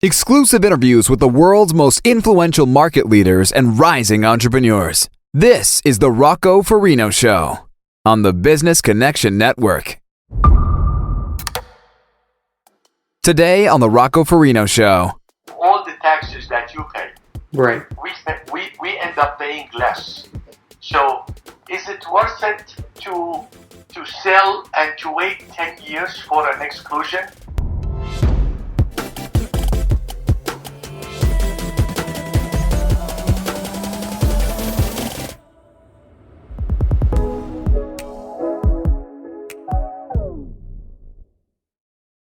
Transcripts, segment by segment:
Exclusive interviews with the world's most influential market leaders and rising entrepreneurs. This is the Rocco Farino Show on the Business Connection Network. Today on the Rocco Farino Show. All the taxes that you pay, Right. we end up paying less. So is it worth it to sell and to wait 10 years for an exclusion?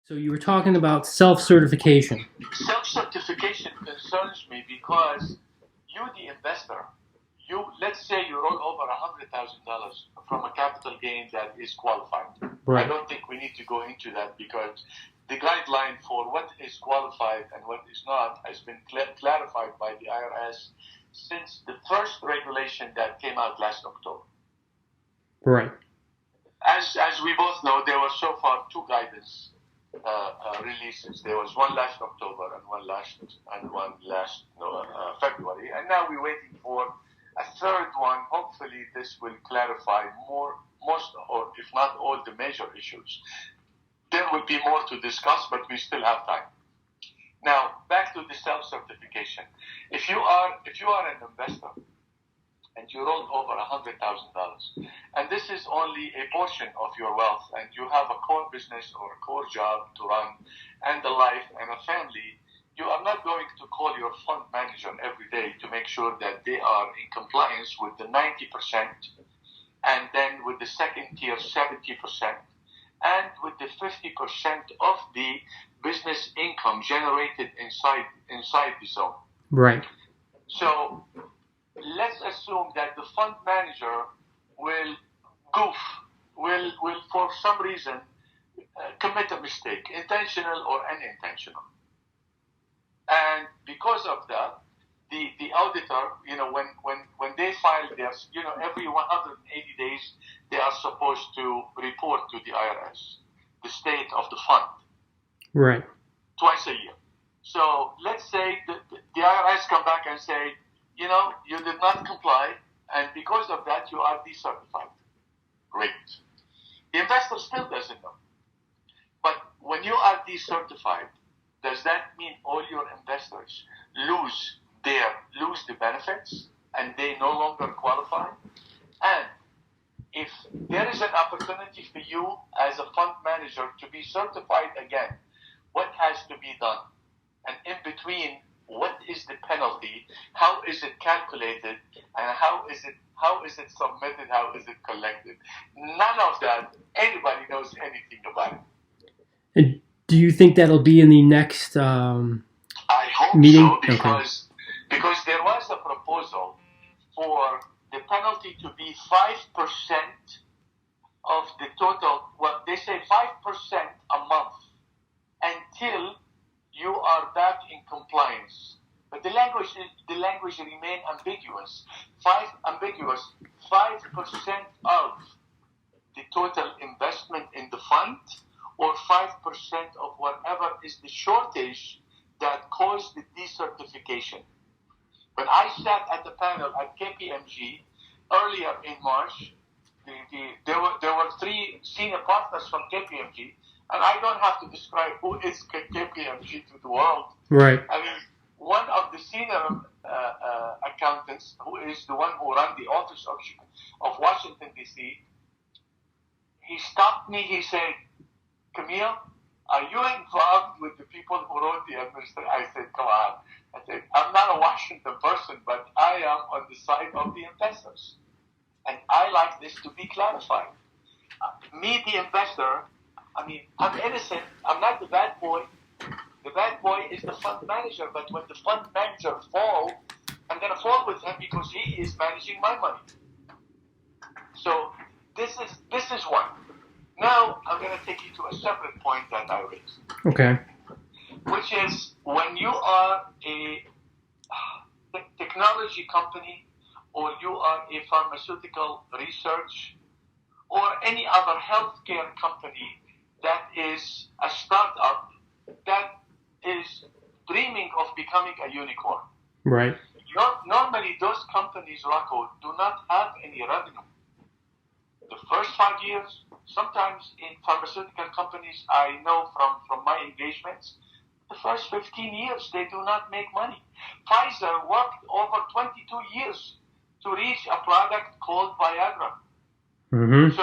So you were talking about self-certification. Self-certification concerns me because you, the investor, let's say you roll over $100,000 from a capital gain that is qualified. Right. I don't think we need to go into that because the guideline for what is qualified and what is not has been clarified by the IRS since the first regulation that came out last October. Right. As we both know, there were so far two guidance releases. There was one last October and one last February, and now we're waiting for a third one. Hopefully, this will clarify most, or if not all, the major issues. There will be more to discuss, but we still have time. Now, back to the self-certification. If you are an investor and you rolled over $100,000, and this is only a portion of your wealth, and you have a core business or a core job to run, and a life and a family, you are not going to call your fund manager every day to make sure that they are in compliance with the 90%, and then with the second tier 70%, and with the 50% of the business income generated inside the zone. Right. So let's assume that the fund manager will for some reason commit a mistake, intentional or unintentional. And because of that, the auditor, when they file their, every 180 days, they are supposed to report to the IRS the state of the fund. Right. Twice a year. So let's say the IRS come back and say, you did not comply, and because of that, you are decertified. Great. The investor still doesn't know. But when you are decertified, does that mean all your investors lose the benefits and they no longer qualify? And if there is an opportunity for you as a fund manager to be certified again, what has to be done? And in between, what is the penalty? How is it calculated? And how is it submitted? How is it collected? None of that, anybody knows anything about it. And do you think that'll be in the next I hope meeting? So, because there was a proposal for the penalty to be 5% of the total. Well, they say 5% a month until you are back in compliance. But the language remain ambiguous. 5% of the total investment in the fund, or 5% of whatever is the shortage that caused the decertification. When I sat at the panel at KPMG earlier in March, there were three senior partners from KPMG, and I don't have to describe who is KPMG to the world. Right. I mean, one of the senior accountants, who is the one who ran the office of Washington, D.C., he stopped me. He said, "Kamil, are you involved with the people who wrote the administration?" I said, "Come on." I said, "I'm not a Washington person, but I am on the side of the investors. And I like this to be clarified. Me, the investor, I'm innocent. I'm not the bad boy. The bad boy is the fund manager. But when the fund manager falls, I'm going to fall with him because he is managing my money." So this is one. Now I'm going to take you to a separate point that I raised. Okay. Which is when you are a technology company, or you are a pharmaceutical research, or any other healthcare company that is a startup that is dreaming becoming a unicorn. Right. Normally, those companies, Rocco, do not have any revenue. The first 5 years, sometimes in pharmaceutical companies, I know from my engagements, the first 15 years, they do not make money. Pfizer worked over 22 years to reach a product called Viagra. Mm-hmm.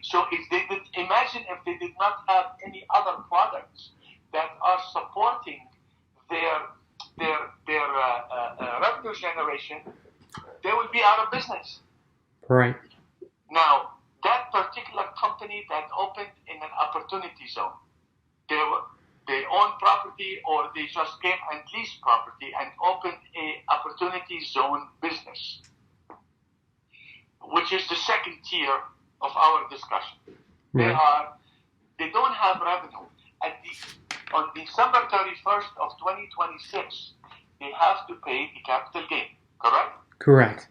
So if they did, imagine if they did not have any other products that are supporting their revenue generation, they will be out of business. Right. Now, that particular company that opened in an opportunity zone, they own property or they just came and leased property and opened a opportunity zone business, which is the second tier of our discussion. Right. They don't have revenue. On December 31st of 2026, they have to pay the capital gain, correct? Correct.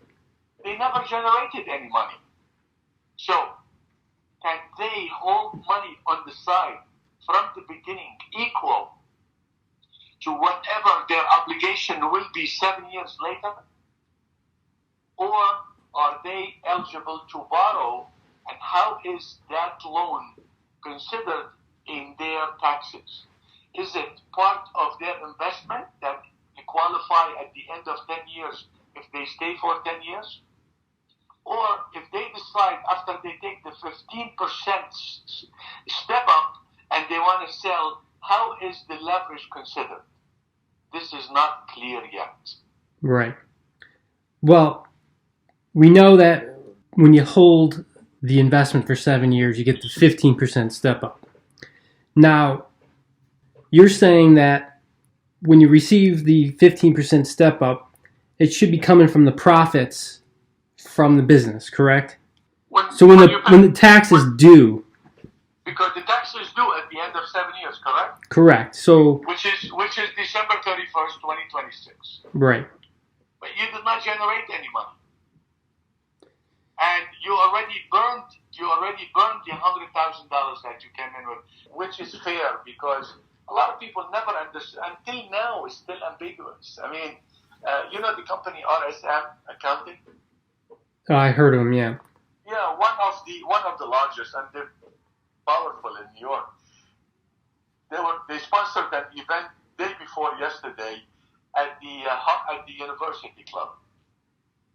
They never generated any money. So, can they hold money on the side from the beginning equal to whatever their obligation will be 7 years later? Or are they eligible to borrow, and how is that loan considered in their taxes? Is it part of their investment that they qualify at the end of 10 years if they stay for 10 years? Or if they decide after they take the 15% step up and they want to sell, how is the leverage considered? This is not clear yet. Right. Well, we know that when you hold the investment for 7 years, you get the 15% step up. Now, you're saying that when you receive the 15% step up, it should be coming from the profits from the business, correct? When the tax is due. Because the tax is due at the end of 7 years, correct? Correct. So which is December 31st, 2026. Right. But you did not generate any money. And you already burned the $100,000 that you came in with, which is fair because a lot of people never understand. Until now, it's still ambiguous. I mean, the company RSM Accounting. I heard of them, yeah. Yeah, one of the largest, and they're powerful in New York. They sponsored an event day before yesterday at the University Club,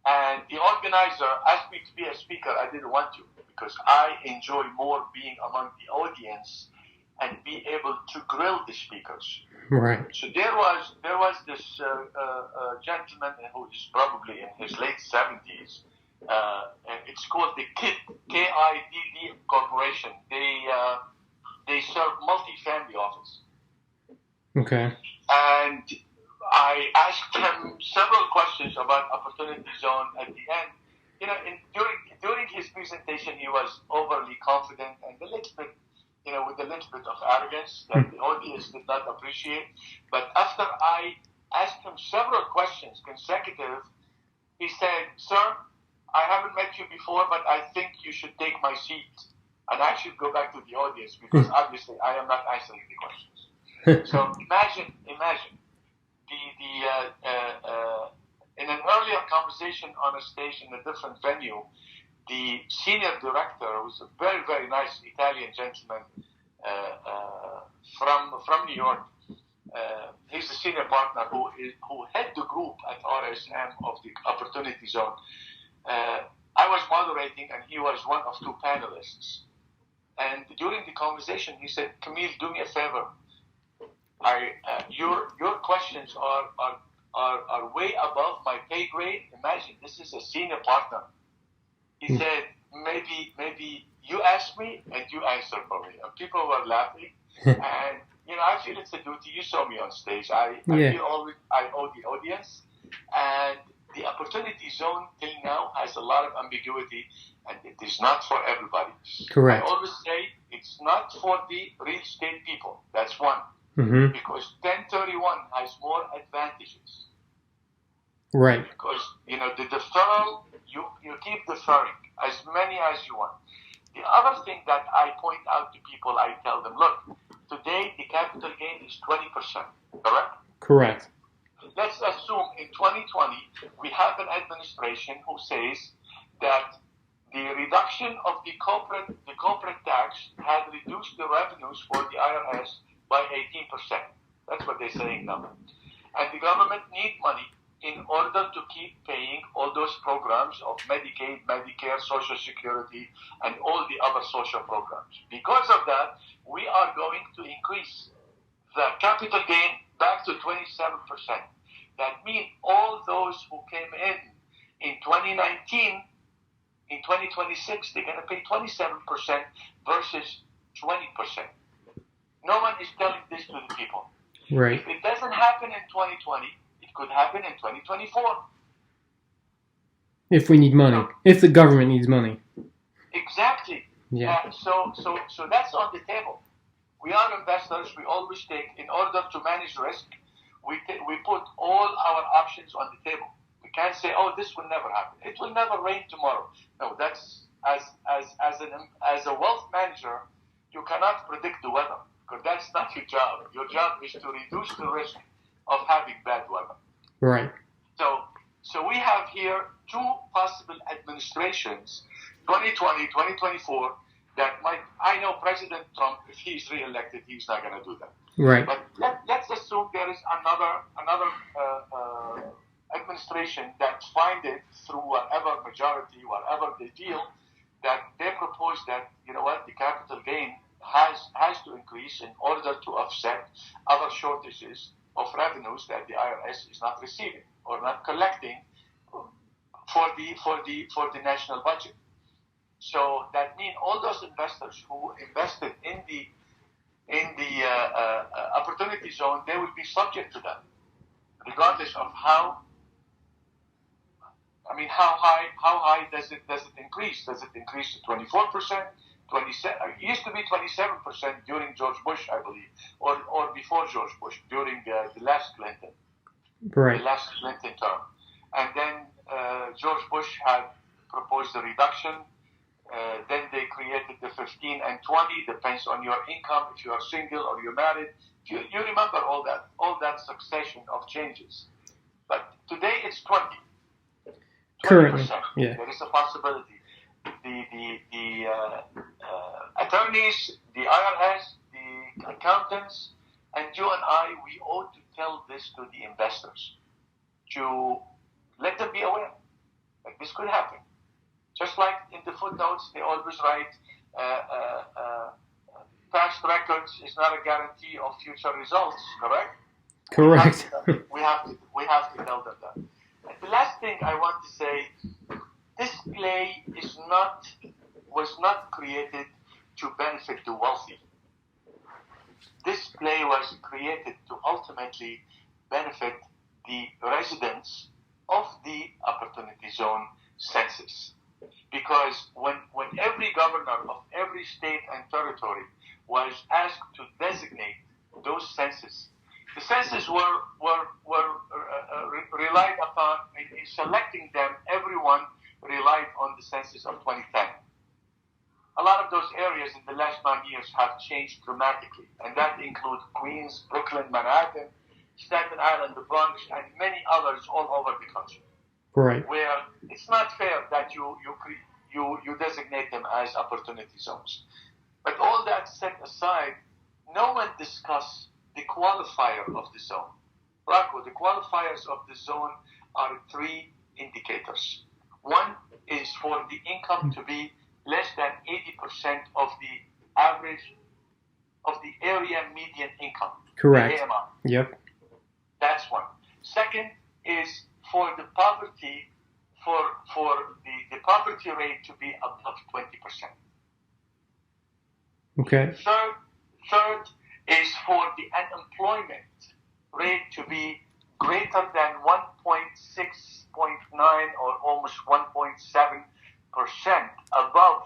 and the organizer asked me to be a speaker. I didn't want to because I enjoy more being among the audience and be able to grill the speakers. Right. So there was this gentleman who is probably in his late 70s. It's called the KIDD Corporation. They serve multi-family office. Okay. And I asked him several questions about Opportunity Zone at the end. During his presentation, he was overly confident and a little bit, with a little bit of arrogance that the audience did not appreciate. But after I asked him several questions consecutive, he said, "Sir, I haven't met you before, but I think you should take my seat." And I should go back to the audience because obviously I am not answering the questions. So imagine in an earlier conversation on a stage in a different venue, the senior director, who's a very, very nice Italian gentleman from New York, he's the senior partner who head the group at RSM of the Opportunity Zone. I was moderating and he was one of two panelists. And during the conversation, he said, "Kamil, do me a favor. Your questions are way above my pay grade. Imagine, this is a senior partner." He said, maybe you ask me and you answer for me. And people were laughing. And, I feel it's a duty. You saw me on stage. I feel always I owe the audience. And the Opportunity Zone till now has a lot of ambiguity, and it is not for everybody. Correct. I always say it's not for the real estate people. That's one. Mm-hmm. Because 1031 has more advantages. Right. Because, the deferral, you keep deferring as many as you want. The other thing that I point out to people, I tell them, look, today the capital gain is 20%, correct? Correct. let's assume in 2020 we have an administration who says that the reduction of the corporate tax had reduced the revenues for the IRS by 18%. That's what they're saying now. And the government need money in order to keep paying all those programs of Medicaid, Medicare, Social Security, and all the other social programs. Because of that, we are going to increase the capital gain back to 27%. That means all those who came in 2019, in 2026, they're going to pay 27% versus 20%. No one is telling this to the people. Right. If it doesn't happen in 2020, it could happen in 2024. If we need money. If the government needs money. Exactly. Yeah. So that's on the table. We are investors. We always take, in order to manage risk, we put all our options on the table. We can't say, oh, this will never happen. It will never rain tomorrow. No, that's as a wealth manager, you cannot predict the weather because that's not your job. Your job is to reduce the risk of having bad weather. Right. So we have here two possible administrations, 2020, 2024, that might. I know President Trump, if he's reelected, he's not going to do that. Right. But let's assume there is another administration that find it through whatever majority, whatever they deal, that they propose that, you know what, the capital gain has to increase in order to offset other shortages of revenues that the IRS is not receiving or not collecting for the national budget. So that means all those investors who invested in the opportunity zone, they will be subject to that, regardless of how high does it increase? Does it increase to 24%? 27? It used to be 27% during George Bush, I believe, or before George Bush, during the last Clinton, right. the last Clinton term, and then George Bush had proposed a reduction. Then they created the 15 and 20, depends on your income, if you are single or you're married. You remember all that succession of changes. But today it's 20. Currently, yeah. There is a possibility. The attorneys, the IRS, the accountants, and you and I, we ought to tell this to the investors to let them be aware that this could happen. Just like in the footnotes, they always write, past records is not a guarantee of future results, correct? Correct. We have to tell them that. And the last thing I want to say, this play was not created to benefit the wealthy. This play was created to ultimately benefit the residents of the opportunity zone census. Because when every governor of every state and territory was asked to designate those census, the census were relied upon in selecting them. Everyone relied on the census of 2010. A lot of those areas in the last 9 years have changed dramatically, and that includes Queens, Brooklyn, Manhattan, Staten Island, the Bronx, and many others all over the country. Right. Where it's not fair that you designate them as opportunity zones. But all that set aside, no one discussed the qualifier of the zone. Rocco, the qualifiers of the zone are three indicators. One is for the income to be less than 80% of the average of the area median income. Correct. The AMI. Yep. That's one. Second is for the poverty, for the poverty rate to be above 20%. Okay. Third is for the unemployment rate to be greater than 1.6.9 or almost 1.7% above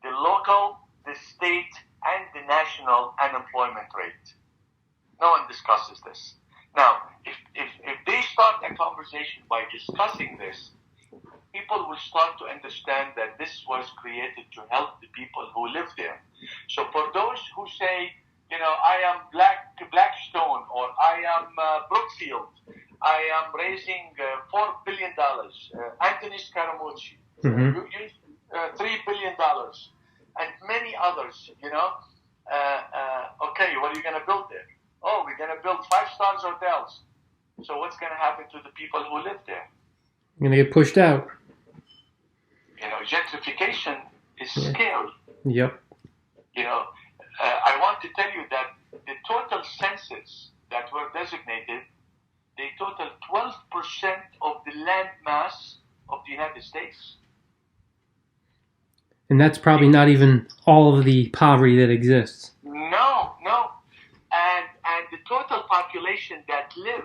the local, the state, and the national unemployment rate. No one discusses this. Now, if they start a conversation by discussing this, people will start to understand that this was created to help the people who live there. So for those who say, I am Blackstone or I am Brookfield, I am raising $4 billion. Anthony Scaramucci, $3 billion, and many others. Okay, what are you going to build there? Oh, we're going to build 5-star hotels. So what's going to happen to the people who live there? You're going to get pushed out. Gentrification is scary. Yep. I want to tell you that the total census that were designated, they total 12% of the land mass of the United States. And that's probably not even all of the poverty that exists. No. And the total population that live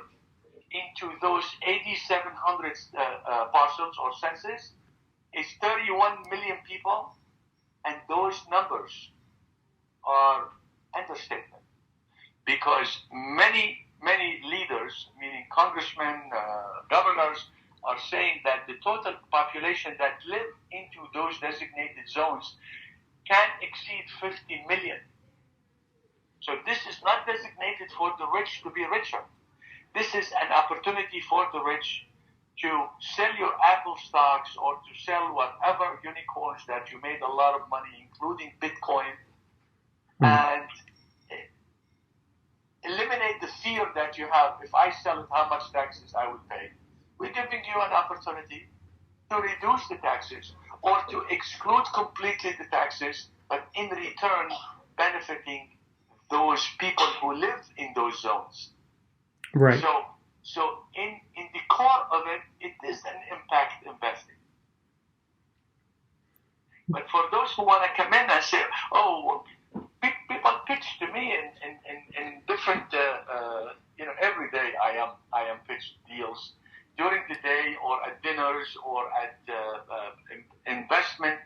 into those 8,700 parcels or census is 31 million people, and those numbers are understatement because many leaders, meaning congressmen, governors, are saying that the total population that live into those designated zones can exceed 50 million. So this is not designated for the rich to be richer. This is an opportunity for the rich to sell your Apple stocks or to sell whatever unicorns that you made a lot of money, including Bitcoin, and eliminate the fear that you have. If I sell it, how much taxes I will pay? We're giving you an opportunity to reduce the taxes or to exclude completely the taxes, but in return benefiting those people who live in those zones. Right. So in the core of it, it is an impact investing. But for those who want to come in and say, oh, people pitch to me in different, every day I am pitched deals during the day or at dinners or at investment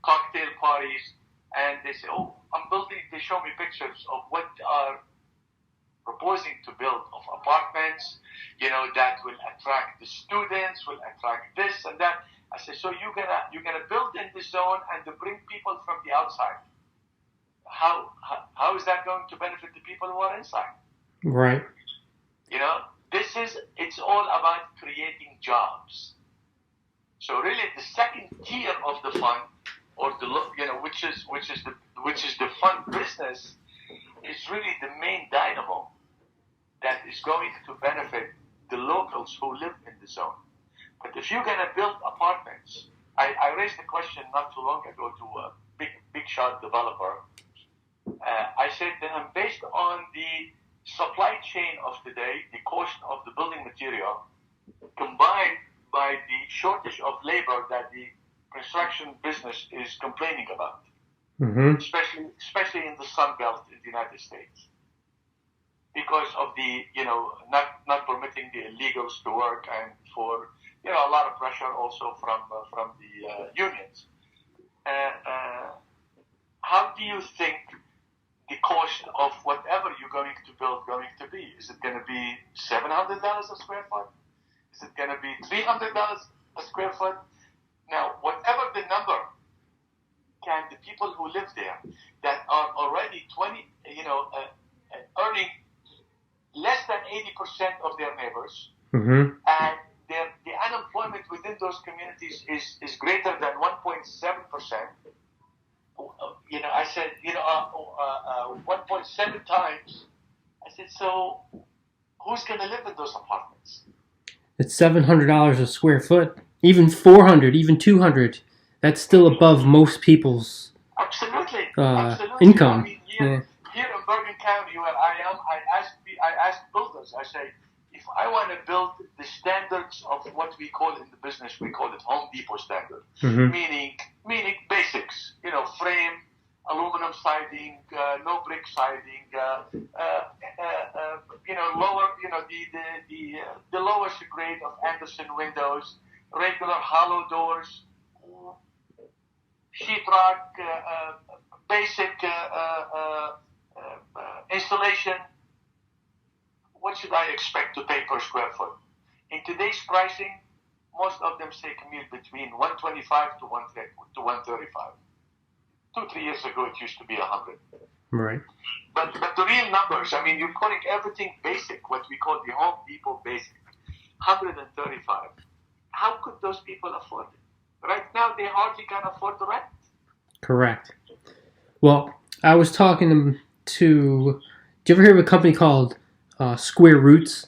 cocktail parties, and they say, oh, I'm building. They show me pictures of what are proposing to build of apartments, that will attract the students, will attract this and that. I say, so you're gonna build in this zone and to bring people from the outside. How is that going to benefit the people who are inside? Right. It's all about creating jobs. So really, the second tier of the fund, or which is the fund business, is really the main dynamo that is going to benefit the locals who live in the zone. But if you're going to build apartments, I raised the question not too long ago to a big shot developer. I said to him, based on the supply chain of today, the cost of the building material, combined by the shortage of labor that the construction business is complaining about, especially in the Sun Belt in the United States, because of the not permitting the illegals to work and for a lot of pressure also from the unions. How do you think the cost of whatever you're going to build going to be? Is it going to be $700 a square foot? Is it going to be $300 a square foot? Now, whatever the number, can the people who live there that are already earning less than 80% of their neighbors, and the unemployment within those communities is greater than 1.7%. I said, 1.7 times. I said, so who's going to live in those apartments? It's $700 a square foot, even $400, even $200. That's still above most people's absolutely. Income. I mean, here in Bergen County, where I am, I asked builders. I say, if I want to build the standards of what we call in the business, we call it Home Depot standard, meaning basics, frame, aluminum siding, no brick siding, lower, the lowest grade of Anderson windows, regular hollow doors, sheetrock, basic installation. What should I expect to pay per square foot? In today's pricing, most of them say, Kamil, between $125 to $135. 2-3 years ago, it used to be $100. Right. But the real numbers, I mean, you're calling everything basic, what we call the Home Depot basic. 135. How could those people afford it? Right now, they hardly can afford the rent. Correct. Well, I was talking to. Do you ever hear of a company called Square Roots?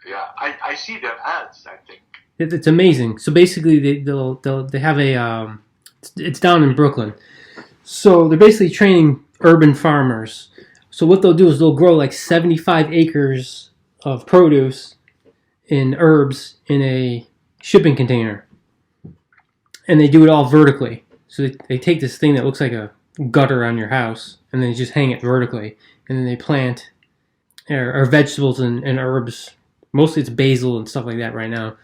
Yeah, I see their ads, I think. It's amazing. So basically, they have a. It's down in Brooklyn. So they're basically training urban farmers. So what they'll do is they'll grow like 75 acres of produce in herbs in a shipping container. And they do it all vertically. So they take this thing that looks like a gutter on your house and then just hang it vertically. And then they plant or vegetables and herbs. Mostly it's basil and stuff like that right now.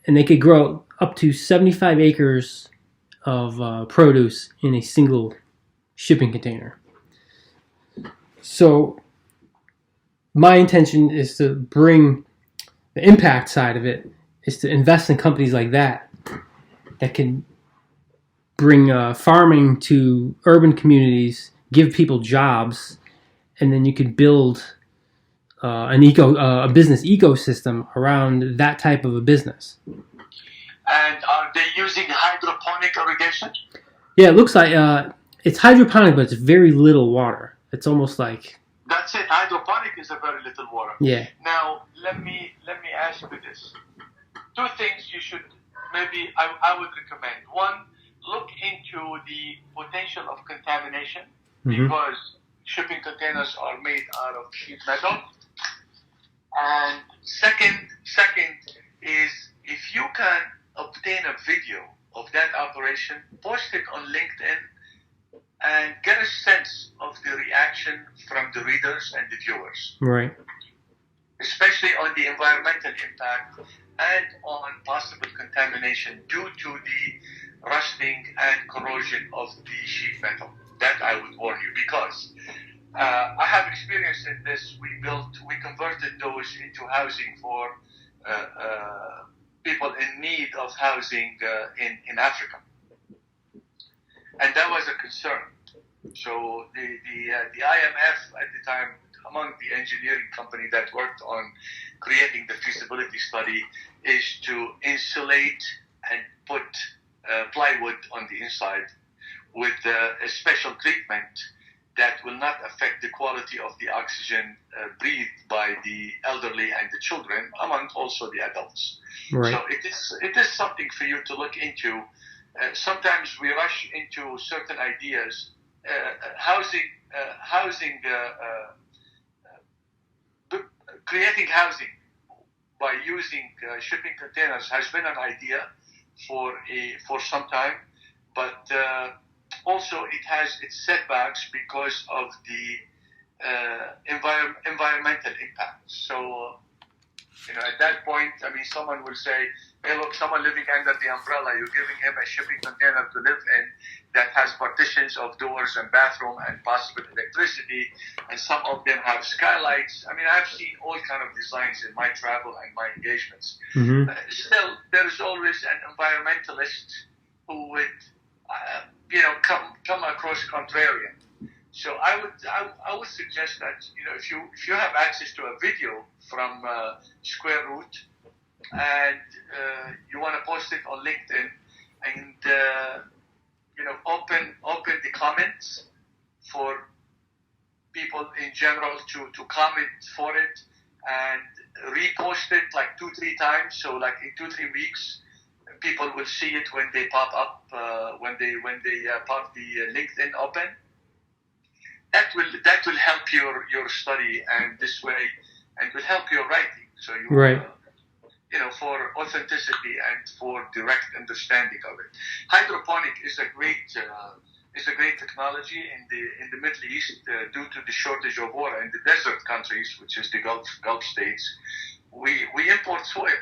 And they could grow up to 75 acres of produce in a single shipping container. So my intention is to bring the impact side of it, is to invest in companies like that can bring farming to urban communities, give people jobs, and then you could build a business ecosystem around that type of a business. And are they using hydroponic irrigation? Yeah, it looks like it's hydroponic, but it's very little water. It's almost like... That's it. Hydroponic is a very little water. Yeah. Now, let me ask you this. Two things you should, maybe I would recommend. One, look into the potential of contamination, because shipping containers are made out of sheet metal. And second is, if you can obtain a video of that operation, post it on LinkedIn, and get a sense of the reaction from the readers and the viewers. Right. Especially on the environmental impact and on possible contamination due to the rusting and corrosion of the sheet metal. That I would warn you, because I have experience in this. We converted those into housing for people in need of housing in Africa, and that was a concern. So the IMF at the time, among the engineering company that worked on creating the feasibility study, is to insulate and put plywood on the inside with a special treatment that will not affect the quality of the oxygen breathed by the elderly and the children, among also the adults. Right. So it is something for you to look into. Sometimes we rush into certain ideas. Creating housing by using shipping containers has been an idea for some time, but also it has its setbacks because of the environmental impact. So, at that point, someone will say, hey, look, someone living under the umbrella, you're giving him a shipping container to live in that has partitions of doors and bathroom and possible electricity, and some of them have skylights. I've seen all kind of designs in my travel and my engagements. Still, there's always an environmentalist who would, come across contrarian. So I would suggest that if you have access to a video from Square Root and you want to post it on LinkedIn and open the comments for people in general to comment for it and repost it like 2-3 times. So like in 2-3 weeks, people will see it when they pop up when they pop the LinkedIn open. That will help your study, and this way, and will help your writing. So you right. For authenticity and for direct understanding of it. Hydroponic is a great technology in the Middle East due to the shortage of water in the desert countries, which is the Gulf states. We import soil,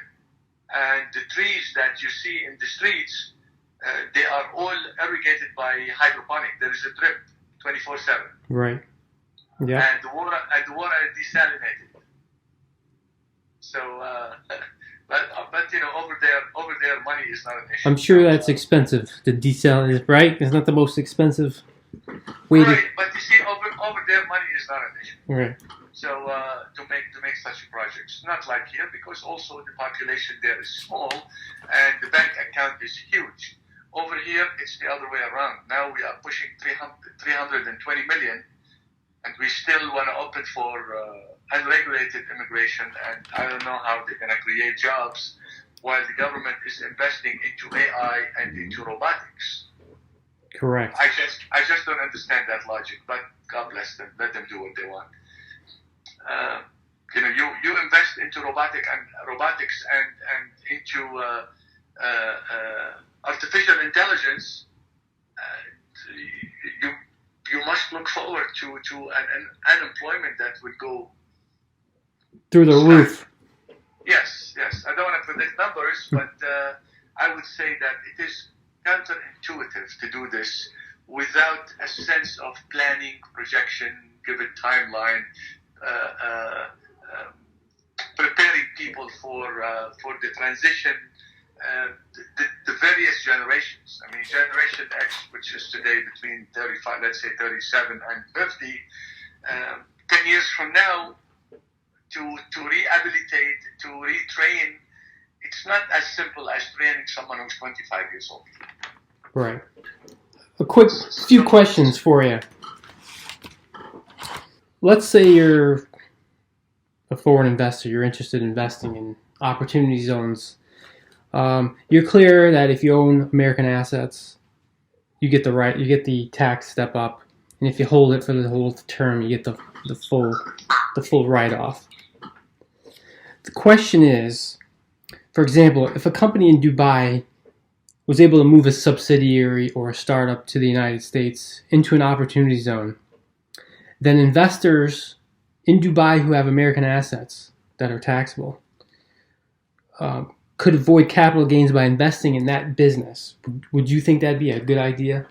and the trees that you see in the streets, they are all irrigated by hydroponic. There is a drip 24/7. Right. Yeah. And the water is desalinated. So, but over there, money is not an issue. I'm sure that's expensive. The desalinate, right? It's not the most expensive way right, but you see, over there, money is not an issue. Right. So to make such projects, not like here, because also the population there is small and the bank account is huge. Over here, it's the other way around. Now we are pushing 320 million, and we still want to open for unregulated immigration. And I don't know how they're going to create jobs while the government is investing into AI and into robotics. Correct. I just don't understand that logic. But God bless them. Let them do what they want. You invest into robotics and into artificial intelligence. You must look forward to an unemployment that would go through the roof. Yes. I don't want to predict numbers, but I would say that it is counterintuitive to do this without a sense of planning, projection, give it timeline. Preparing people for the transition, the various generations. I mean, Generation X, which is today between 35, let's say 37 and 50, 10 years from now, to rehabilitate, to retrain, it's not as simple as training someone who's 25 years old. Right. A quick few questions for you. Let's say you're a foreign investor, you're interested in investing in opportunity zones. You're clear that if you own American assets, you get the tax step up, and if you hold it for the whole term, you get the full write-off. The question is, for example, if a company in Dubai was able to move a subsidiary or a startup to the United States into an opportunity zone, then investors in Dubai who have American assets that are taxable could avoid capital gains by investing in that business. Would you think that'd be a good idea?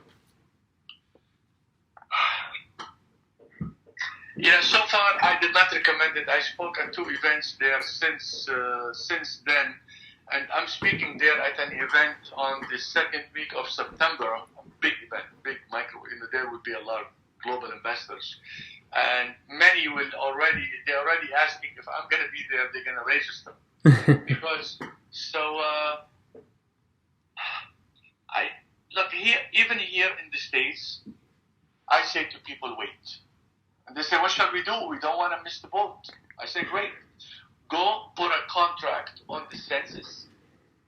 Yeah, so far I did not recommend it. I spoke at 2 events there since then, and I'm speaking there at an event on the second week of September. A big event, big micro. There will be a lot of global investors, and many they're already asking if I'm going to be there. They're going to register because I look here. Even here in the States, I say to people, wait. And they say, what shall we do? We don't want to miss the boat. I say, great. Go put a contract on the census,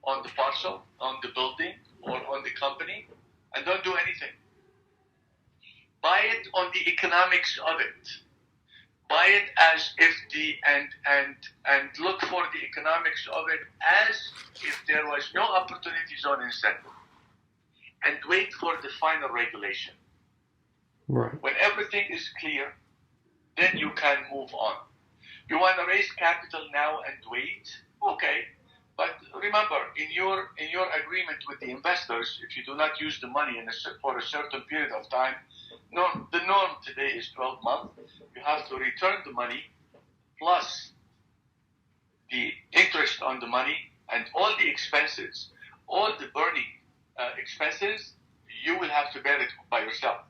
on the parcel, on the building, or on the company, and don't do anything. Buy it on the economics of it. Buy it as if and look for the economics of it as if there was no opportunity zone incentive. And wait for the final regulation. Right. When everything is clear, then you can move on. You want to raise capital now and wait? Okay. But remember, in your agreement with the investors, if you do not use the money for a certain period of time, the norm today is 12 months. You have to return the money plus the interest on the money and all the expenses, all the burning expenses, you will have to bear it by yourself.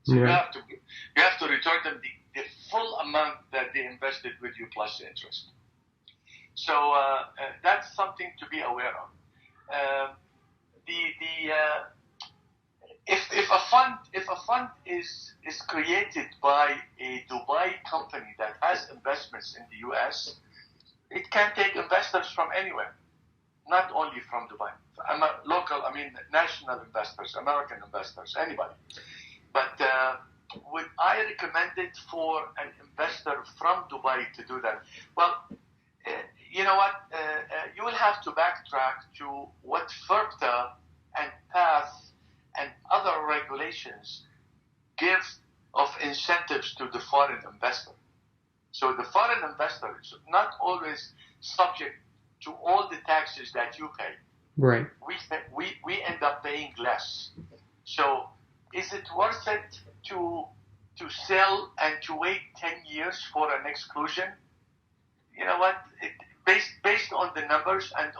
So you have to return them the full amount that they invested with you plus the interest. So that's something to be aware of. If a fund is created by a Dubai company that has investments in the US, it can take investors from anywhere, not only from Dubai. National investors, American investors, anybody. But would I recommend it for an investor from Dubai to do that? Well, you know what? You will have to backtrack to what FIRPTA and PATH and other regulations give of incentives to the foreign investor. So the foreign investor is not always subject to all the taxes that you pay. Right. We end up paying less. So is it worth it to sell and to wait 10 years for an exclusion? You know what? Based on the numbers and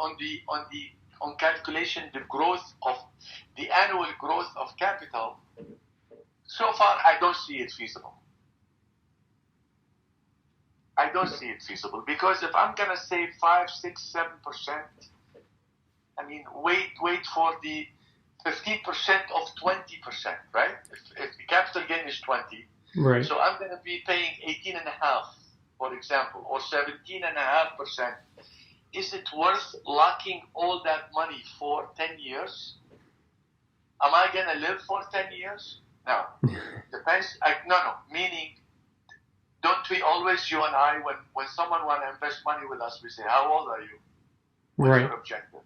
on calculation, the annual growth of capital, so far I don't see it feasible. I don't see it feasible, because if I'm gonna save 5, 6, 7%, I mean, wait for the 15% of 20%, right? If the capital gain is 20, Right. so I'm gonna be paying 18.5, for example, or 17.5%. Is it worth locking all that money for 10 years? Am I gonna live for 10 years? No. Depends. No. Meaning, don't we always, you and I, when someone want to invest money with us, we say, how old are you? What's Right. your objective?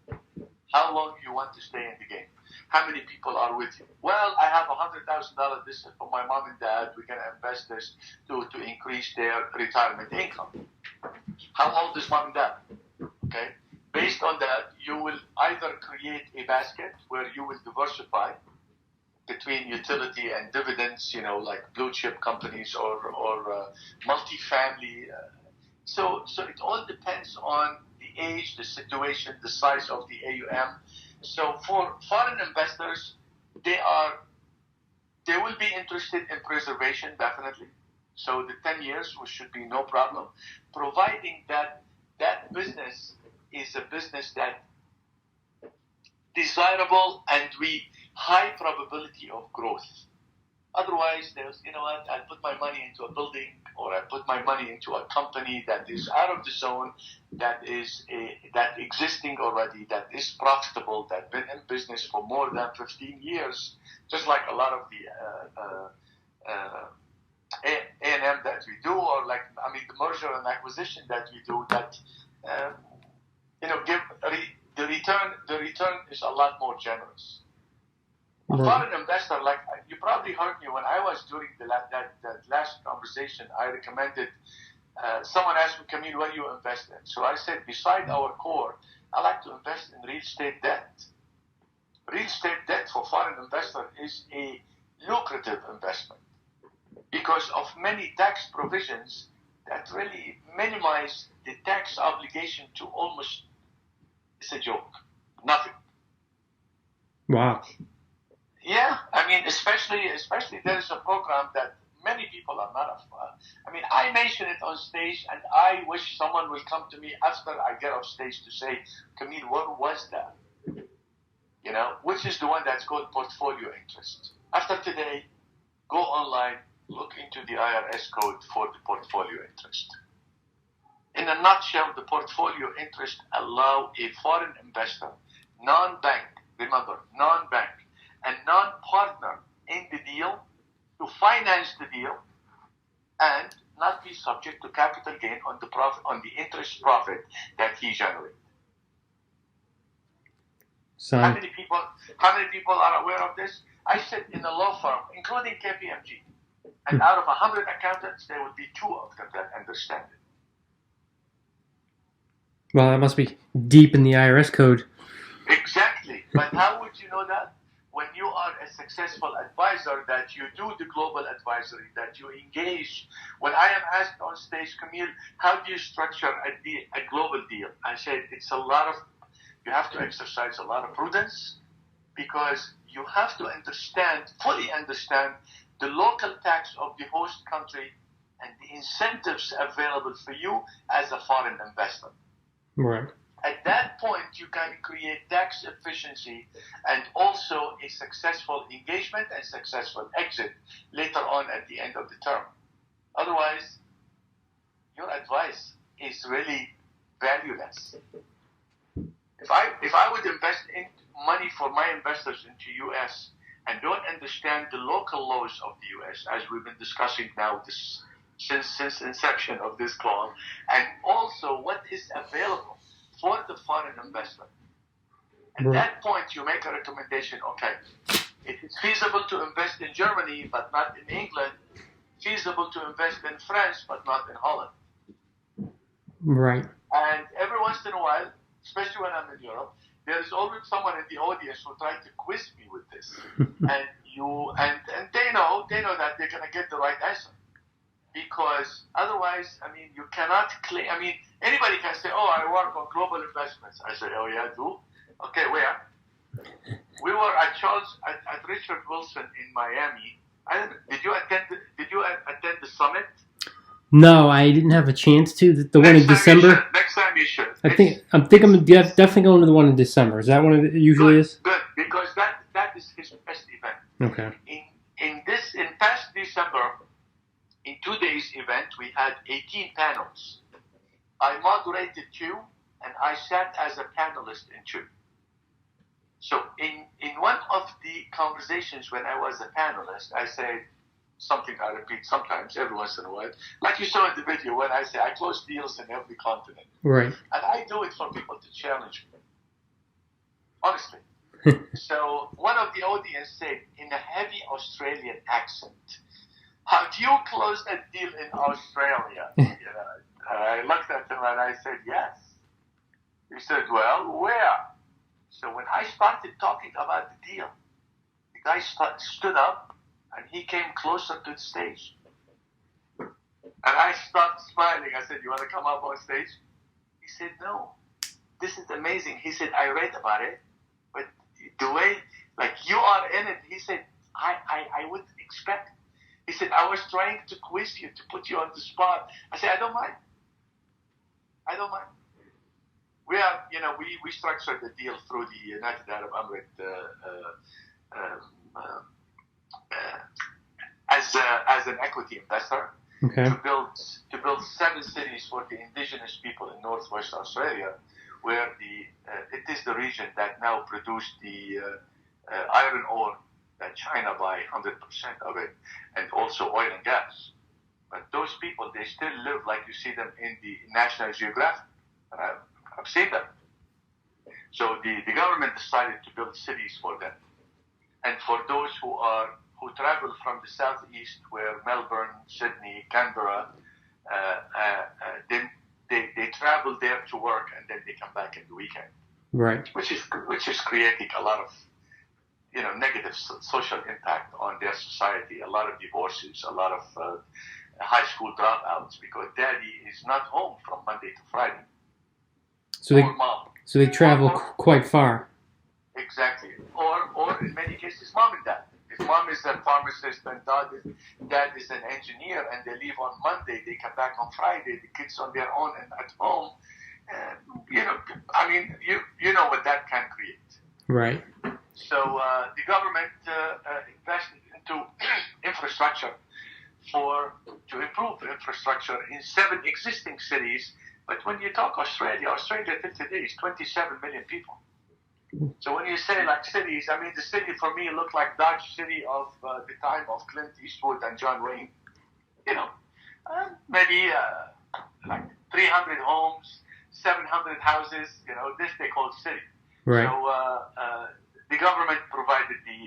How long do you want to stay in the game? How many people are with you? Well, I have $100,000. This is for my mom and dad. We're going to invest this to increase their retirement income. How old is mom and dad? Okay. Based on that, you will either create a basket where you will diversify between utility and dividends, like blue chip companies or multifamily. So it all depends on the age, the situation, the size of the AUM. So for foreign investors, they will be interested in preservation, definitely. So the 10 years, which should be no problem, providing that business is a business that desirable and high probability of growth. Otherwise, there's, I put my money into a building, or I put my money into a company that is out of the zone, that existing already, that is profitable, that been in business for more than 15 years, just like a lot of the A&M that we do, or the merger and acquisition that we do, that the return is a lot more generous. A foreign investor, like you probably heard me when I was doing that last conversation, I recommended, someone asked me, Kamil, what do you invest in? So I said, beside our core, I like to invest in real estate debt. Real estate debt for foreign investor is a lucrative investment because of many tax provisions that really minimize the tax obligation to almost, it's a joke, nothing. Wow. Yeah, especially there is a program that many people are not of. I mention it on stage, and I wish someone will come to me after I get off stage to say, Kamil, what was that? Which is the one that's called portfolio interest. After today, go online, look into the IRS code for the portfolio interest. In a nutshell, the portfolio interest allow a foreign investor, non-bank, remember, non-bank, and non-partner in the deal to finance the deal and not be subject to capital gain on the profit, on the interest profit that he generates. How many people are aware of this? I sit in a law firm, including KPMG, and out of 100 accountants, there would be 2 of them that understand it. Well, that must be deep in the IRS code. Exactly. But how would you know that? When you are a successful advisor, that you do the global advisory, that you engage. When I am asked on stage, Kamil, how do you structure a global deal? I said you have to exercise a lot of prudence, because you have to fully understand the local tax of the host country and the incentives available for you as a foreign investor. Right. At that point, you can create tax efficiency and also a successful engagement and successful exit later on at the end of the term. Otherwise, your advice is really valueless. If I would invest in money for my investors into U.S. and don't understand the local laws of the U.S., as we've been discussing now since inception of this call, and also what is available for the foreign investor. At that point, you make a recommendation, okay, it is feasible to invest in Germany, but not in England, feasible to invest in France, but not in Holland. Right. And every once in a while, especially when I'm in Europe, there is always someone in the audience who tries to quiz me with this. and they know that they're going to get the right answer. Because otherwise, you cannot claim, anybody can say, oh, I work on global investments. I say, oh, yeah, do? Okay, where? We were at Richard Wilson in Miami. Did you attend the summit? No, I didn't have a chance to. The one in December. Next time you should. I'm definitely going to the one in December. Is that one it usually good, is? Good, because that is his best event. Okay. In past December, in 2 days event, we had 18 panels. I moderated 2, and I sat as a panelist in 2. So in one of the conversations when I was a panelist, I said something I repeat sometimes, every once in a while. Like you saw in the video when I say I close deals in every continent. Right. And I do it for people to challenge me. Honestly. So one of the audience said in a heavy Australian accent, "How do you close a deal in Australia?" I looked at him and I said, "Yes." He said, "Well, where?" So when I started talking about the deal, the guy stood up and he came closer to the stage. And I started smiling. I said, "You want to come up on stage?" He said, "No, this is amazing." He said, "I read about it, but the way, like you are in it," he said, I would expect. He said, "I was trying to quiz you, to put you on the spot." I said, I don't mind. We are, we structured the deal through the United Arab Emirates as an equity investor. Okay. To build 7 cities for the indigenous people in Northwest Australia, where it is the region that now produced the iron ore that China buy 100% of it, and also oil and gas. But those people, they still live like you see them in the National Geographic. I've seen them. So the government decided to build cities for them. And for those who travel from the southeast, where Melbourne, Sydney, Canberra, they travel there to work, and then they come back in the weekend. Right. Which is creating a lot of negative social impact on their society. A lot of divorces, a lot of high school dropouts, because daddy is not home from Monday to Friday. So they travel quite far. Exactly. Or in many cases, mom and dad. If mom is a pharmacist and dad is an engineer, and they leave on Monday, they come back on Friday, the kids on their own and at home. You know what that can create. Right. So the government invested into infrastructure to improve infrastructure in 7 existing cities. But when you talk Australia till today is 27 million people. So when you say like cities, the city for me looked like Dodge City of the time of Clint Eastwood and John Wayne. Maybe like 300 homes, 700 houses. This they call city. Right. So the government provided the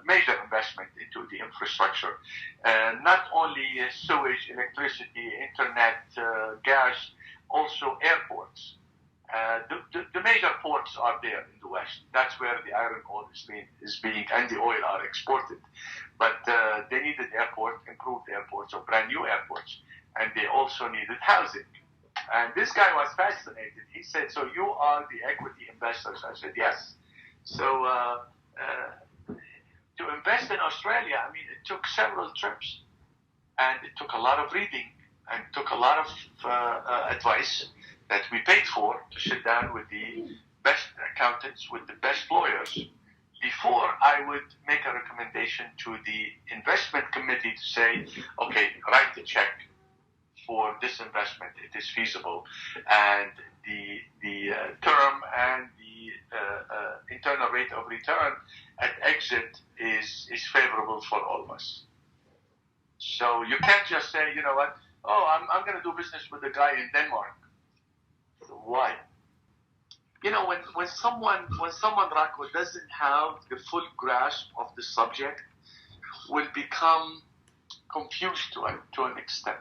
major investment into the infrastructure, not only sewage, electricity, internet, gas, also airports. The major ports are there in the West. That's where the iron ore is being and the oil are exported. But they needed improved airports, or brand new airports, and they also needed housing. And this guy was fascinated. He said, "So you are the equity investors?" I said, "Yes." So to invest in Australia, it took several trips, and it took a lot of reading, and took a lot of advice that we paid for, to sit down with the best accountants, with the best lawyers, before I would make a recommendation to the investment committee to say, "Okay, write the check for this investment. It is feasible, and the term and the internal rate of return at exit is favorable for all of us." So you can't just say, "You know what? Oh, I'm going to do business with a guy in Denmark." Why? When someone, Rocco, doesn't have the full grasp of the subject, will become confused to an extent.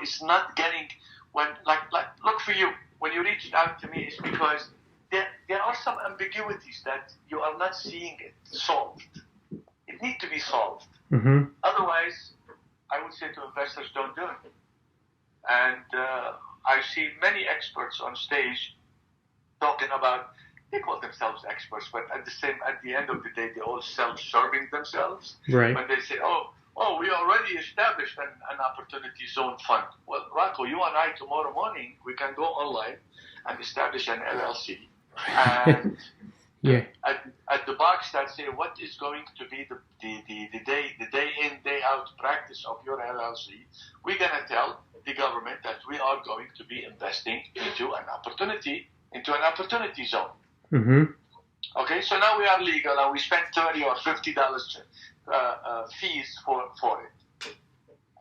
It's not getting look, for you, when you reached out to me, it's because there are some ambiguities that you are not seeing it solved. It needs to be solved. Mm-hmm. Otherwise, I would say to investors, don't do it. And I see many experts on stage talking about, they call themselves experts, but at the end of the day, they all self-serving themselves. Right. When they say, "Oh, Oh, we already established an opportunity zone fund. Well, Rocco, you and I tomorrow morning, we can go online and establish an LLC. And Yeah. at the box that say what is going to be the day in, day out practice of your LLC, we're going to tell the government that we are going to be investing into an opportunity zone. Mm-hmm. Okay, so now we are legal and we spend $30 or $50 fees for it.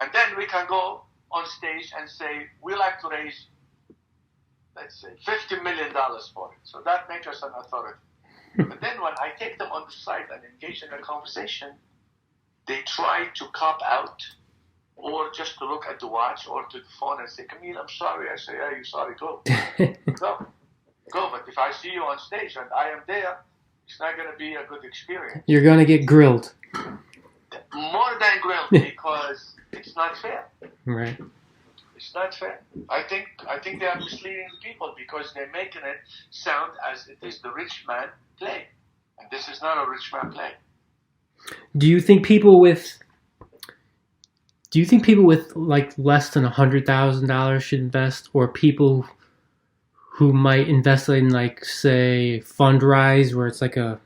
And then we can go on stage and say, we like to raise, let's say, $50 million for it. So that makes us an authority. But then when I take them on the side and engage in a conversation, they try to cop out or just to look at the watch or to the phone and say, Kamil, I'm sorry. I say, yeah, you're sorry, go. Go. But if I see you on stage and I am there, it's not going to be a good experience. You're going to get grilled. More than grilled because it's not fair. Right. It's not fair. I think they are misleading the people because they're making it sound as it is the rich man play. And this is not a rich man play. Do you think people with like less than $100,000 should invest, or people who might invest in, like, say, Fundrise, where it's like a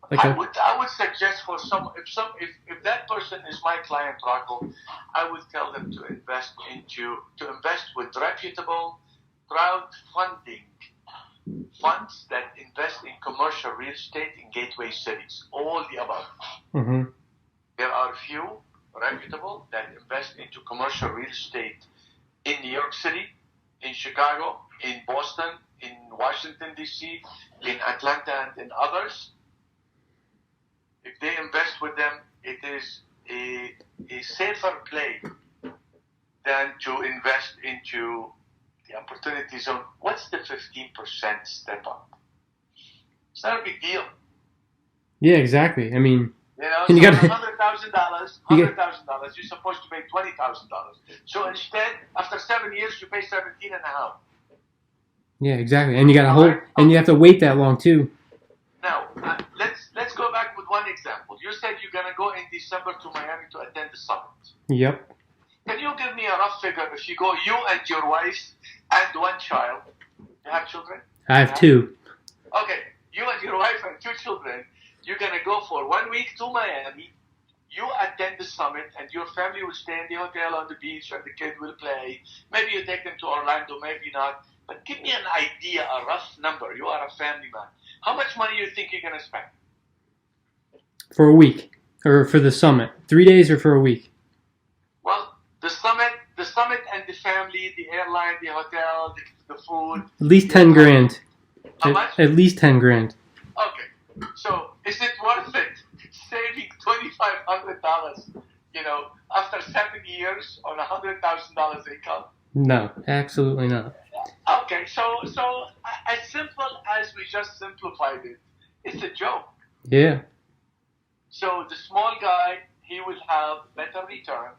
I would suggest for if that person is my client, Rocco, I would tell them to invest with reputable crowdfunding funds that invest in commercial real estate in gateway cities. All the above. Mm-hmm. There are few reputable that invest into commercial real estate in New York City, in Chicago, in Boston, in Washington, D.C., in Atlanta, and in others. If they invest with them, it is a safer play than to invest into the opportunity zone. What's the 15% step up? It's not a big deal. Yeah, exactly. I mean, so you got $100,000, you're supposed to pay $20,000. So instead, after 7 years, you pay 17.5. Yeah, exactly. And you got to hold, and you have to wait that long too. Now, let's go back with one example. You said you're gonna go in December to Miami to attend the summit. Yep. Can you give me a rough figure? If you go, you and your wife and one child, you have children? I have two. Okay, you and your wife and two children, you're gonna go for 1 week to Miami. You attend the summit, and your family will stay in the hotel on the beach, and the kid will play. Maybe you take them to Orlando, maybe not. But give me an idea, a rough number. You are a family man. How much money you think you're going to spend? For a week, or for the summit? 3 days or for a week? Well, the summit and the family, the airline, the hotel, the food. At least 10 grand. How much? At least 10 grand. Okay. So, is it worth it saving $2,500, after 7 years on $100,000 income? No, absolutely not. Okay, so as simple as we just simplified it, it's a joke. Yeah. So the small guy, he will have better return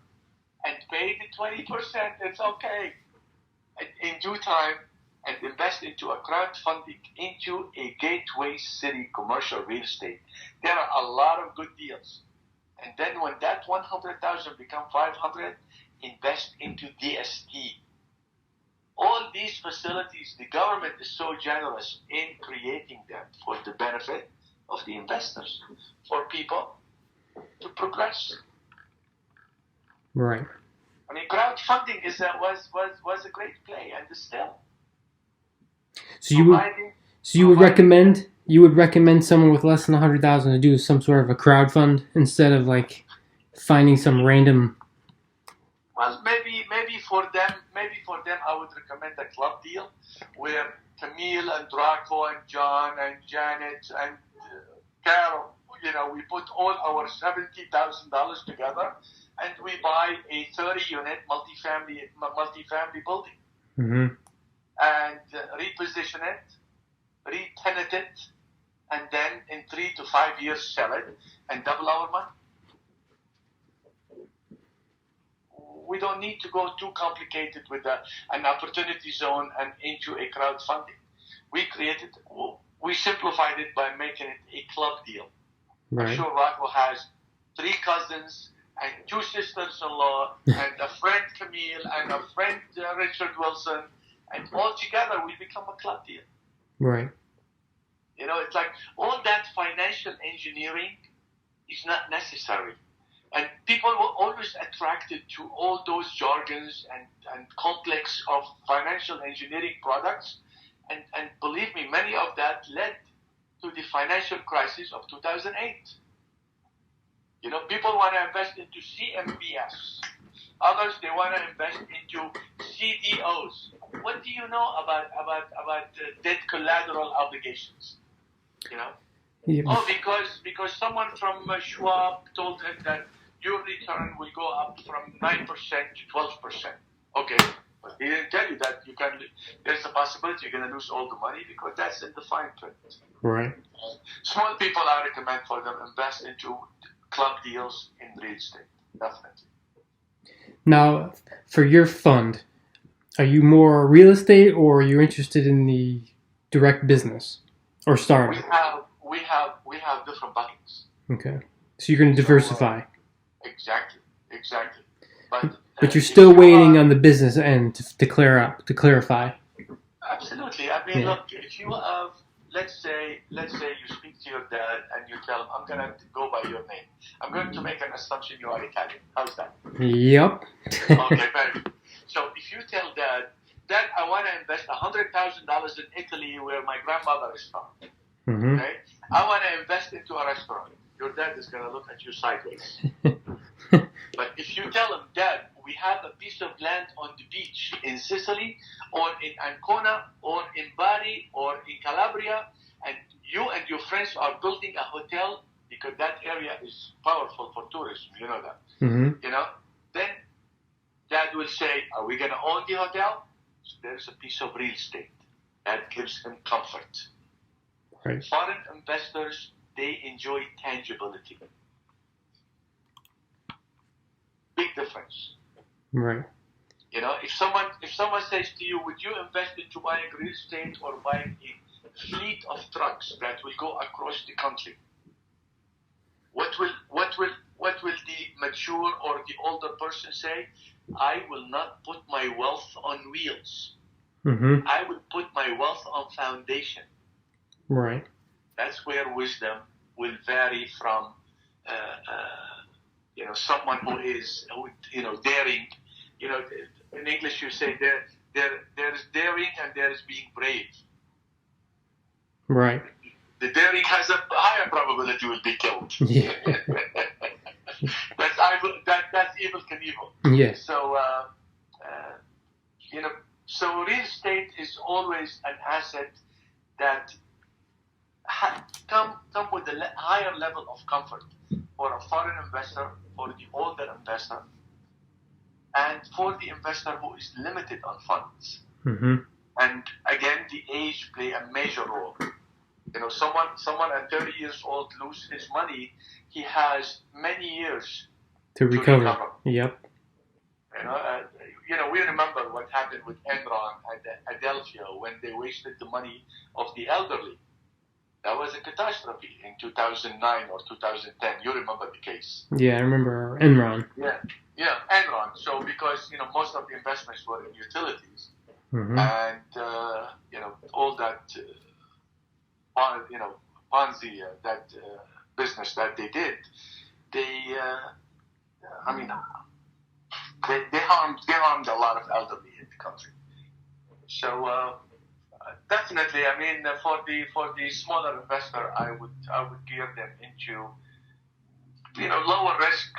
and pay the 20%. It's okay. In due time, and invest into a crowdfunding into a gateway city commercial real estate. There are a lot of good deals. And then when that 100,000 become 500, invest into DST. All these facilities, the government is so generous in creating them for the benefit of the investors, for people to progress. Right. I mean, crowdfunding was a great play, and is still. So you would recommend someone with less than 100,000 to do some sort of a crowdfund instead of like finding some random. Well, maybe for them, I would recommend a club deal where Kamil and Draco and John and Janet and Carol, we put all our $70,000 together and we buy a 30-unit multi-family building. Mm-hmm. And reposition it, re-tenant it, and then in 3 to 5 years sell it and double our money. We don't need to go too complicated with an opportunity zone and into a crowdfunding. We simplified it by making it a club deal. Right. I'm sure Rocco has 3 cousins, and 2 sisters-in-law, and a friend Kamil, and a friend Richard Wilson, and all together we become a club deal. Right. It's like all that financial engineering is not necessary. And people were always attracted to all those jargons and complex of financial engineering products. And believe me, many of that led to the financial crisis of 2008. People want to invest into CMBS. Others, they want to invest into CDOs. What do you know about debt collateral obligations? Yeah. Oh, because someone from Schwab told him that your return will go up from 9% to 12%. Okay, but he didn't tell you that there's a possibility you're going to lose all the money because that's in the fine print. Right. Small people, I recommend for them invest into club deals in real estate, definitely. Now, for your fund, are you more real estate or are you interested in the direct business or startup? We have different buckets. Okay, so you're going to diversify. Exactly. But you're still waiting on the business end to clarify. Absolutely. I mean, look, if you have, let's say you speak to your dad and you tell him, I'm going to go by your name. I'm going to make an assumption you are Italian. How's that? Yep. Okay, very good. So if you tell Dad, I want to invest $100,000 in Italy where my grandmother is from. Mm-hmm. Okay? I want to invest into a restaurant. Your dad is going to look at you sideways. But if you tell him, Dad, we have a piece of land on the beach in Sicily or in Ancona or in Bari or in Calabria, and you and your friends are building a hotel because that area is powerful for tourism, you know that. Mm-hmm. Then Dad will say, are we going to own the hotel? So there's a piece of real estate that gives him comfort. Right. Foreign investors, they enjoy tangibility. Big difference. Right. If someone says to you, would you invest into buying real estate or buying a fleet of trucks that will go across the country? What will the mature or the older person say? I will not put my wealth on wheels. Mm-hmm. I will put my wealth on foundation. Right. That's where wisdom will vary from someone who is daring. In English you say there is daring and there is being brave. Right. The daring has a higher probability will be killed. Yeah. That's Evel Knievel. Yes. So so real estate is always an asset that come with a higher level of comfort for a foreign investor, for the older investor, and for the investor who is limited on funds. Mm-hmm. And again, the age play a major role. Someone at 30 years old loses his money, he has many years to recover. Yep. We remember what happened with Enron at Adelphia when they wasted the money of the elderly. That was a catastrophe in 2009 or 2010. You remember the case? Yeah, I remember Enron. Yeah, Enron. So because most of the investments were in utilities, mm-hmm. and all that Ponzi that business that they did, they harmed a lot of elderly in the country. So. Definitely, for the smaller investor, I would gear them into lower risk,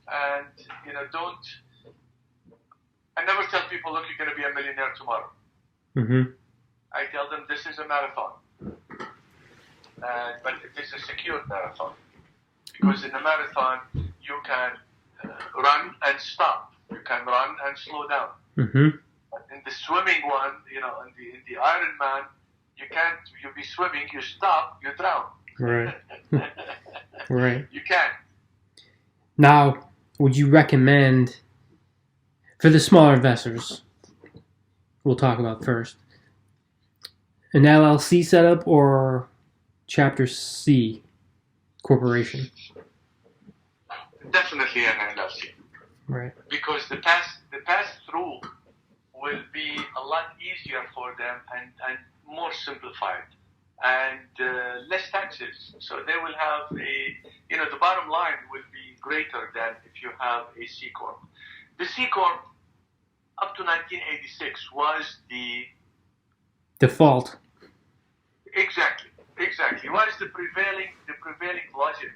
and don't. I never tell people, look, you're going to be a millionaire tomorrow. Mm-hmm. I tell them this is a marathon, but it is a secure marathon because in a marathon you can run and stop, you can run and slow down. Mm-hmm. In the swimming one, in the Ironman, you can't. You be swimming, you stop, you drown. Right. Right. You can. Now, would you recommend for the smaller investors? We'll talk about first an LLC setup or Chapter C corporation. definitely an LLC. Right. Because the pass through will be a lot easier for them and more simplified and less taxes. So they will have the bottom line will be greater than if you have a C Corp. The C Corp up to 1986 was the default. Exactly. Was the prevailing logic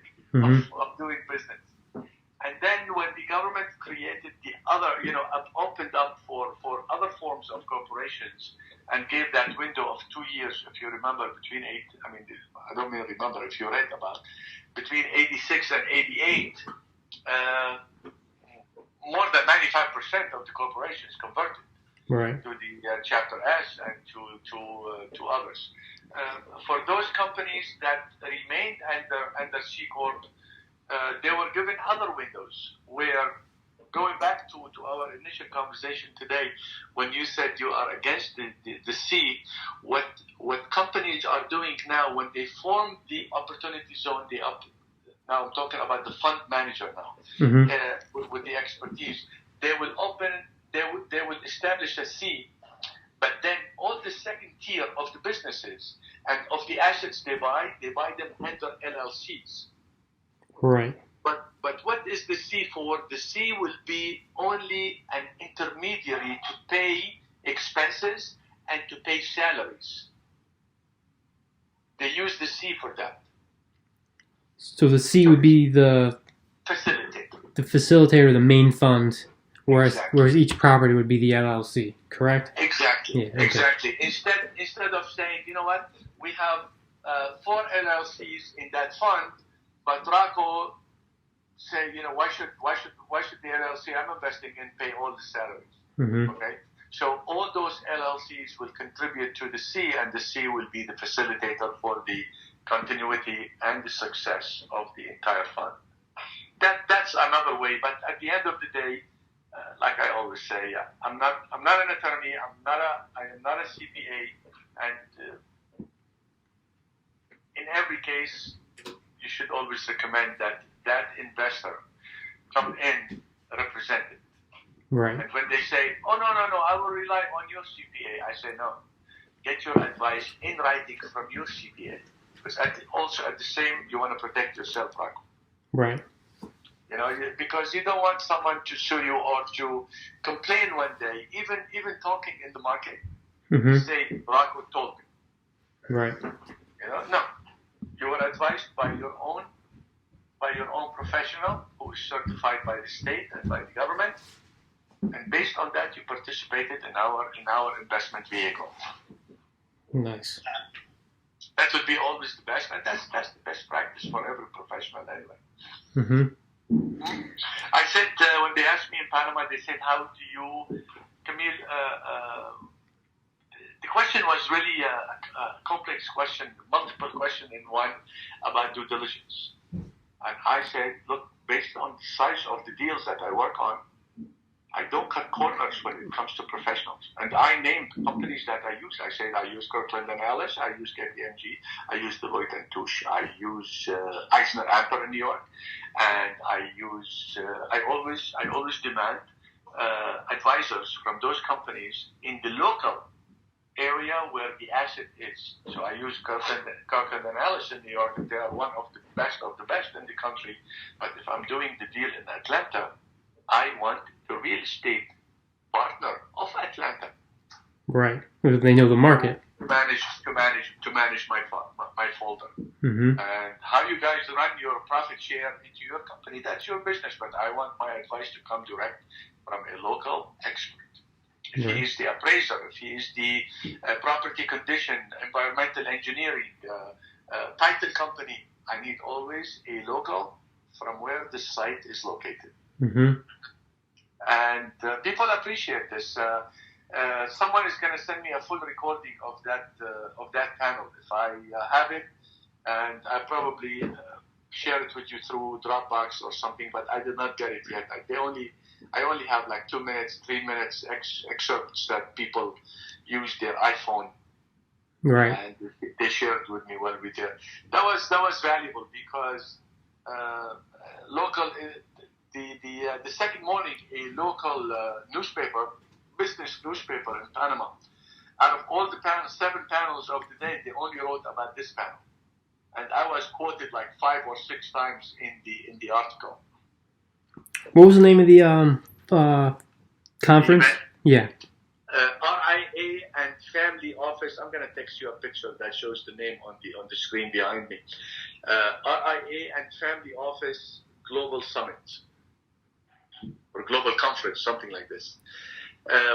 of doing business. And then when the government created the other, opened up for other forms of corporations and gave that window of 2 years, if you remember, I don't really remember if you read about, between 86 and 88, more than 95% of the corporations converted to the Chapter S and to others. For those companies that remained under C Corp, they were given other windows where, going back to our initial conversation today, when you said you are against the C, what companies are doing now when they form the opportunity zone, now I'm talking about the fund manager now, with the expertise, they will establish a C, but then all the second tier of the businesses and of the assets they buy them under LLCs. Right. But what is the C for? The C will be only an intermediary to pay expenses and to pay salaries. They use the C for that. So the C would be the facilitator, the main fund, whereas each property would be the LLC, correct? Exactly. Yeah, okay. Exactly. Instead of saying, you know what, we have 4 LLCs in that fund, but Rocco say, why should the LLC I'm investing in pay all the salaries? Okay. So all those LLCs will contribute to the C, and the C will be the facilitator for the continuity and the success of the entire fund. That's another way. But at the end of the day, like I always say, I'm not an attorney. I am not a CPA, and in every case, you should always recommend that investor come in represented. Right. And when they say, "Oh no, I will rely on your CPA," I say, "No, get your advice in writing from your CPA, because also at the same, you want to protect yourself, Rocco. Right. Because you don't want someone to sue you or to complain one day, even talking in the market. Say, Rocco told me. Right. No, you are advised by your own professional who is certified by the state and by the government. And based on that, you participated in our investment vehicle. Nice. That would be always the best, and that's the best practice for every professional anyway. I said when they asked me in Panama, they said, "How do you, Kamil?" The question was really a complex question, multiple question in one about due diligence. And I said, "Look, based on the size of the deals that I work on, I don't cut corners when it comes to professionals." And I named companies that I use. I said I use Kirkland & Ellis, I use KPMG, I use Deloitte & Touche, I use Eisner Amper in New York, and I always demand advisors from those companies in the local area where the asset is. So I use Kirkland & Ellis in New York, and they are one of the best in the country. But if I'm doing the deal in Atlanta, I want the real estate partner of Atlanta. Right. They know the market. To manage my folder. And how you guys run your profit share into your company, that's your business. But I want my advice to come direct from a local expert. If he is the appraiser, if he is the property condition, environmental engineering, title company, I need always a local from where the site is located. And people appreciate this. Someone is going to send me a full recording of that panel if I have it, and I probably share it with you through Dropbox or something. But I did not get it yet. I only have like 2 minutes, 3 minutes excerpts that people use their iPhone. Right. And they shared with me when we did. That was valuable because local. the second morning, a local business newspaper in Panama, out of all the panels, 7 panels of the day, they only wrote about this panel, and I was quoted like 5 or 6 times in the article. What was the name of the conference? Yeah. RIA and Family Office. I'm gonna text you a picture that shows the name on the screen behind me. RIA and Family Office Global Summit or Global Conference, something like this.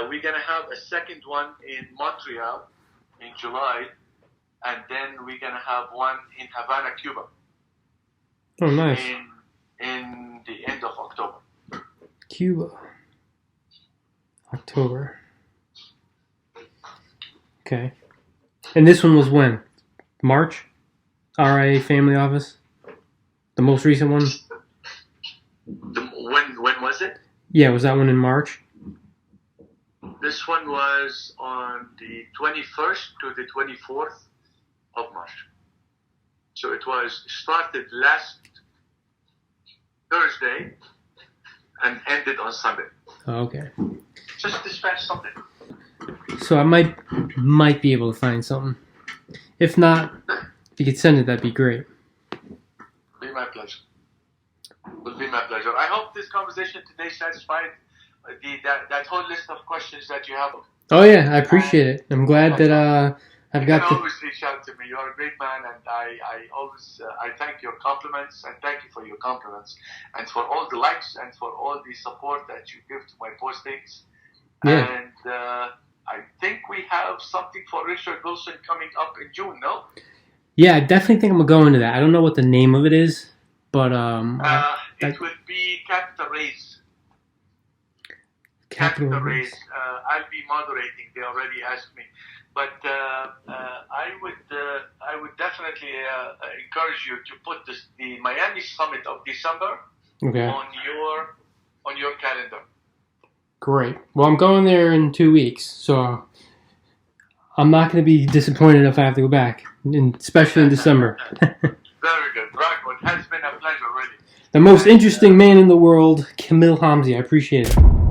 We're gonna have a second one in Montreal in July, and then we're gonna have one in Havana, Cuba. Oh, nice. In the end of October. Cuba. October. Okay. And this one was when? March? RIA Family Office? The most recent one? When was it? Yeah, was that one in March? This one was on the 21st to the 24th of March. So it was started last Thursday and ended on Sunday. Oh, okay. Just this past Sunday. So I might be able to find something. If not, if you could send it, that'd be great. Be my pleasure. Will be my pleasure. I hope this conversation today satisfied that whole list of questions that you have. Oh yeah, I appreciate it. I'm glad that I've got You to. can always reach out to me. You're a great man, and I always I thank your compliments, and thank you for your compliments, and for all the likes and for all the support that you give to my postings. Yeah. And I think we have something for Richard Wilson coming up in June, no? Yeah, I definitely think I'm gonna go into that. I don't know what the name of it is, but it would be Capital Raise. Capital Raise. I'll be moderating. They already asked me, but I would definitely encourage you to put the Miami Summit of December on your calendar. Great. Well, I'm going there in 2 weeks, so I'm not going to be disappointed if I have to go back, especially in December. Very good. Rocco, it has been a pleasure, really. The most interesting man in the world, Kamil Homsi. I appreciate it.